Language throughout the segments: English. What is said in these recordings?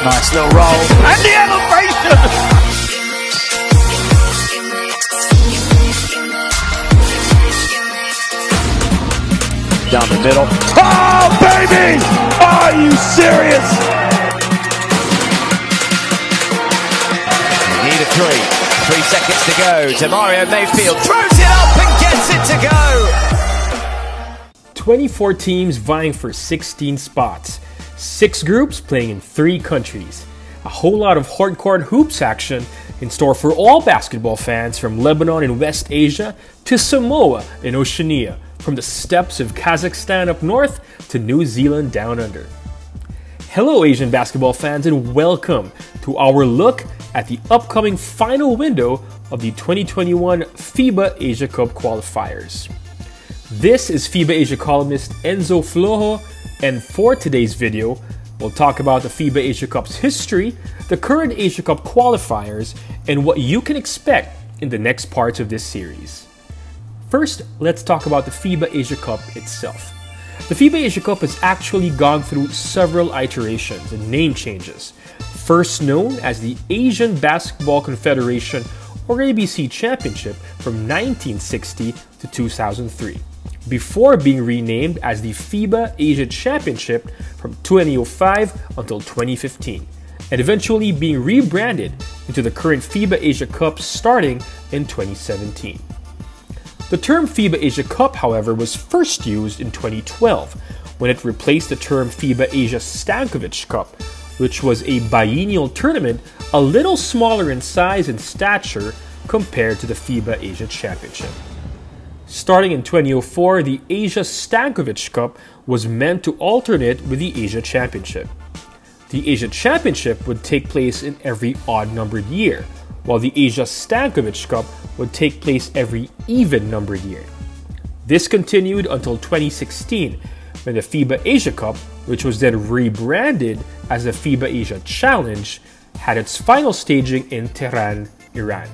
Nice little roll. And the elevation! Down the middle. Oh, baby! Are you serious? You need a three. 3 seconds to go. Demario Mayfield throws it up and gets it to go. 24 teams vying for 16 spots. 6 groups playing in 3 countries. A whole lot of hardcore hoops action in store for all basketball fans from Lebanon in West Asia to Samoa in Oceania, from the steppes of Kazakhstan up north to New Zealand down under. Hello Asian basketball fans and welcome to our look at the upcoming final window of the 2021 FIBA Asia Cup Qualifiers. This is FIBA Asia columnist Enzo Flojo, and for today's video, we'll talk about the FIBA Asia Cup's history, the current Asia Cup qualifiers, and what you can expect in the next parts of this series. First, let's talk about the FIBA Asia Cup itself. The FIBA Asia Cup has actually gone through several iterations and name changes. First known as the Asian Basketball Confederation or ABC Championship from 1960 to 2003, before being renamed as the FIBA Asia Championship from 2005 until 2015, and eventually being rebranded into the current FIBA Asia Cup starting in 2017. The term FIBA Asia Cup, however, was first used in 2012 when it replaced the term FIBA Asia Stankovic Cup, which was a biennial tournament a little smaller in size and stature compared to the FIBA Asia Championship. Starting in 2004, the Asia Stankovic Cup was meant to alternate with the Asia Championship. The Asia Championship would take place in every odd-numbered year, while the Asia Stankovic Cup would take place every even-numbered year. This continued until 2016, when the FIBA Asia Cup, which was then rebranded as the FIBA Asia Challenge, had its final staging in Tehran, Iran.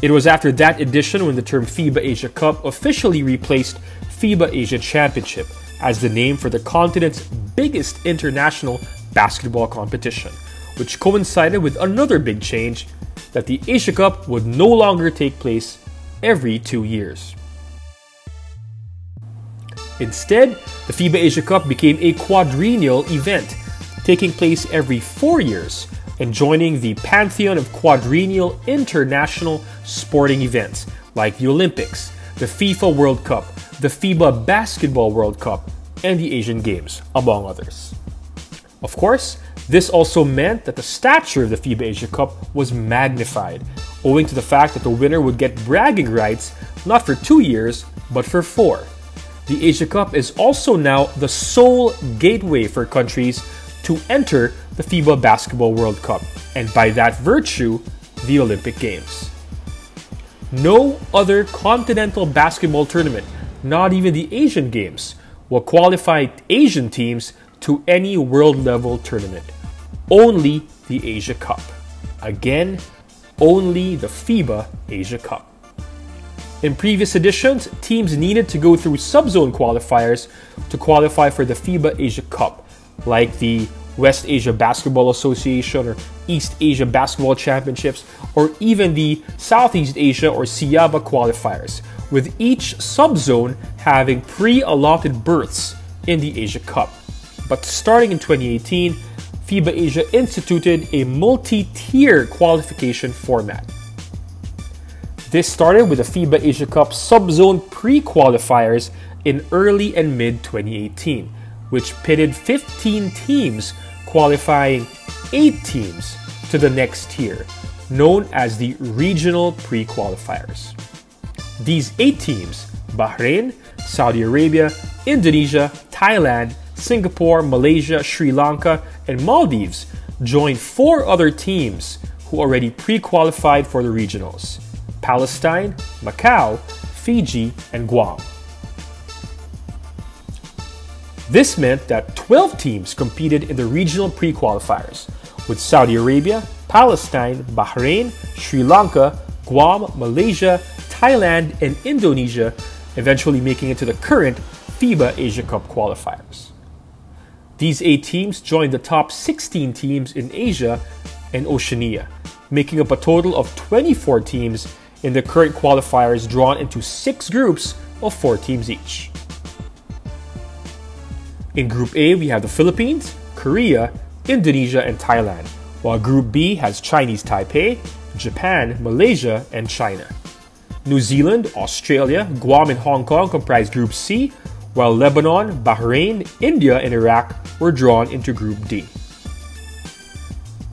It was after that edition when the term FIBA Asia Cup officially replaced FIBA Asia Championship as the name for the continent's biggest international basketball competition, which coincided with another big change, that the Asia Cup would no longer take place every 2 years. Instead, the FIBA Asia Cup became a quadrennial event, taking place every 4 years and joining the pantheon of quadrennial international sporting events like the Olympics, the FIFA World Cup, the FIBA Basketball World Cup, and the Asian Games, among others. Of course, this also meant that the stature of the FIBA Asia Cup was magnified, owing to the fact that the winner would get bragging rights not for 2 years, but for 4. The Asia Cup is also now the sole gateway for countries to enter the FIBA Basketball World Cup, and by that virtue, the Olympic Games. No other continental basketball tournament, not even the Asian Games, will qualify Asian teams to any world-level tournament. Only the Asia Cup. Again, only the FIBA Asia Cup. In previous editions, teams needed to go through sub-zone qualifiers to qualify for the FIBA Asia Cup, like the West Asia Basketball Association or East Asia Basketball Championships, or even the Southeast Asia or SIABA qualifiers, with each sub-zone having pre-allotted berths in the Asia Cup. But starting in 2018, FIBA Asia instituted a multi-tier qualification format. This started with the FIBA Asia Cup sub-zone pre-qualifiers in early and mid-2018, which pitted 15 teams qualifying 8 teams to the next tier, known as the regional pre-qualifiers. These 8 teams, Bahrain, Saudi Arabia, Indonesia, Thailand, Singapore, Malaysia, Sri Lanka, and Maldives, joined 4 other teams who already pre-qualified for the regionals: Palestine, Macau, Fiji, and Guam. This meant that 12 teams competed in the regional pre-qualifiers, with Saudi Arabia, Palestine, Bahrain, Sri Lanka, Guam, Malaysia, Thailand, and Indonesia eventually making it to the current FIBA Asia Cup qualifiers. These 8 teams joined the top 16 teams in Asia and Oceania, making up a total of 24 teams in the current qualifiers drawn into 6 groups of 4 teams each. In Group A, we have the Philippines, Korea, Indonesia, and Thailand, while Group B has Chinese Taipei, Japan, Malaysia, and China. New Zealand, Australia, Guam, and Hong Kong comprise Group C, while Lebanon, Bahrain, India, and Iraq were drawn into Group D.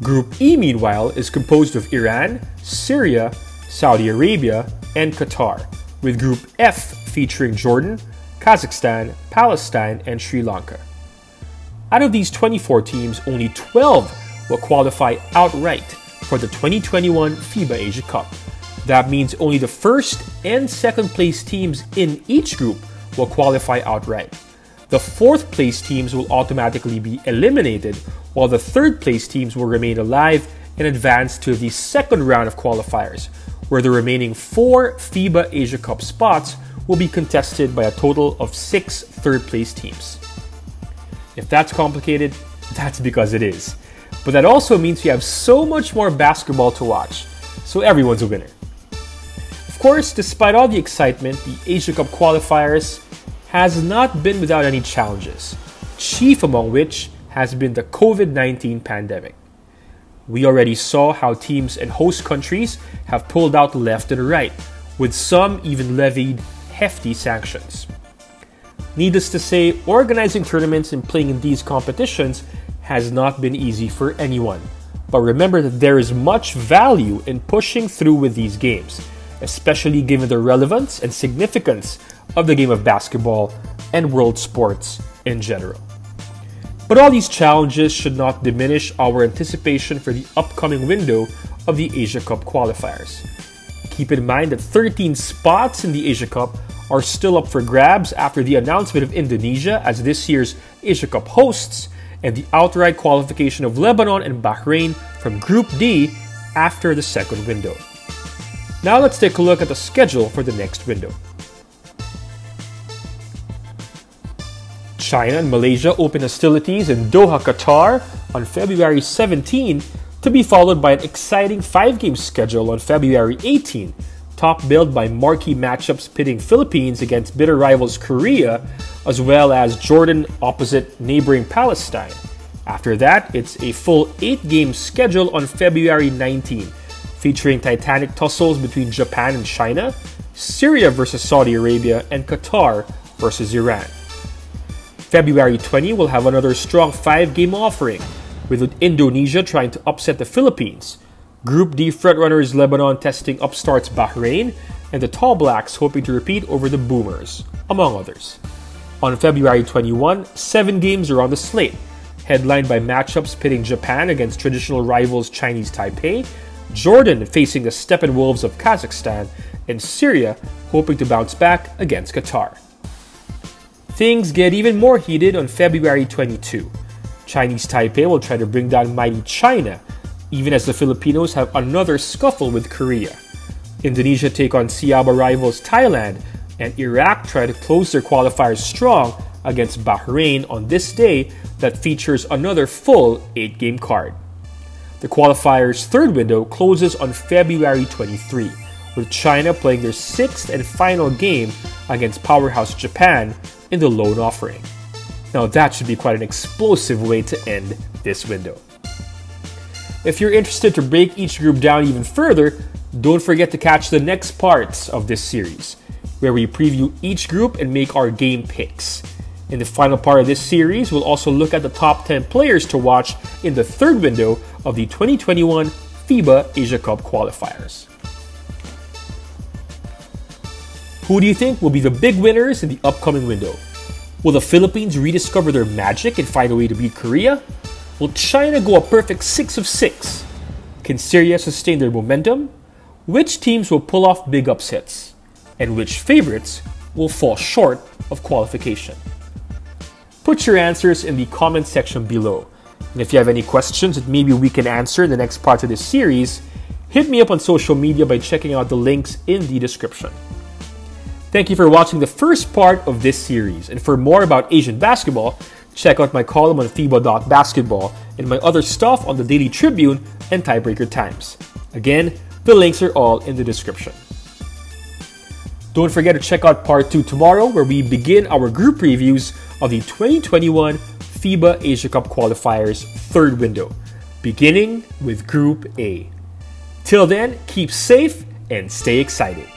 Group E, meanwhile, is composed of Iran, Syria, Saudi Arabia, and Qatar, with Group F featuring Jordan, Kazakhstan, Palestine, and Sri Lanka. Out of these 24 teams, only 12 will qualify outright for the 2021 FIBA Asia Cup. That means only the first and second place teams in each group will qualify outright. The fourth place teams will automatically be eliminated, while the third place teams will remain alive and advance to the second round of qualifiers, where the remaining 4 FIBA Asia Cup spots will be contested by a total of 6 third place teams. If that's complicated, that's because it is. But that also means we have so much more basketball to watch, so everyone's a winner. Of course, despite all the excitement, the Asia Cup qualifiers has not been without any challenges, chief among which has been the COVID-19 pandemic. We already saw how teams and host countries have pulled out left and right, with some even levied hefty sanctions. Needless to say, organizing tournaments and playing in these competitions has not been easy for anyone. But remember that there is much value in pushing through with these games, especially given the relevance and significance of the game of basketball and world sports in general. But all these challenges should not diminish our anticipation for the upcoming window of the Asia Cup qualifiers. Keep in mind that 13 spots in the Asia Cup are still up for grabs after the announcement of Indonesia as this year's Asia Cup hosts and the outright qualification of Lebanon and Bahrain from Group D after the second window. Now let's take a look at the schedule for the next window. China and Malaysia open hostilities in Doha, Qatar on February 17, to be followed by an exciting 5-game schedule on February 18, top billed by marquee matchups pitting Philippines against bitter rivals Korea, as well as Jordan opposite neighboring Palestine. After that, it's a full 8-game schedule on February 19, featuring titanic tussles between Japan and China, Syria versus Saudi Arabia, and Qatar versus Iran. February 20 will have another strong 5-game offering, with Indonesia trying to upset the Philippines, Group D frontrunners Lebanon testing upstarts Bahrain, and the Tall Blacks hoping to repeat over the Boomers, among others. On February 21, 7 games are on the slate, headlined by matchups pitting Japan against traditional rivals Chinese Taipei, Jordan facing the Steppenwolves of Kazakhstan, and Syria hoping to bounce back against Qatar. Things get even more heated on February 22. Chinese Taipei will try to bring down mighty China, even as the Filipinos have another scuffle with Korea. Indonesia take on Siaba rivals Thailand, and Iraq try to close their qualifiers strong against Bahrain on this day that features another full 8-game card. The qualifiers' third window closes on February 23, with China playing their 6th and final game against powerhouse Japan in the lone offering. Now that should be quite an explosive way to end this window. If you're interested to break each group down even further, don't forget to catch the next parts of this series, where we preview each group and make our game picks. In the final part of this series, we'll also look at the top 10 players to watch in the third window of the 2021 FIBA Asia Cup Qualifiers. Who do you think will be the big winners in the upcoming window? Will the Philippines rediscover their magic and find a way to beat Korea? Will China go a perfect 6 of 6? Can Syria sustain their momentum? Which teams will pull off big upsets? And which favorites will fall short of qualification? Put your answers in the comment section below. And if you have any questions that maybe we can answer in the next part of this series, hit me up on social media by checking out the links in the description. Thank you for watching the first part of this series, and for more about Asian basketball, Check out my column on FIBA.basketball and my other stuff on the Daily Tribune and Tiebreaker Times. Again, the links are all in the description. Don't forget to check out part 2 tomorrow, where we begin our group previews of the 2021 FIBA Asia Cup Qualifiers third window, beginning with Group A. Till then, keep safe and stay excited.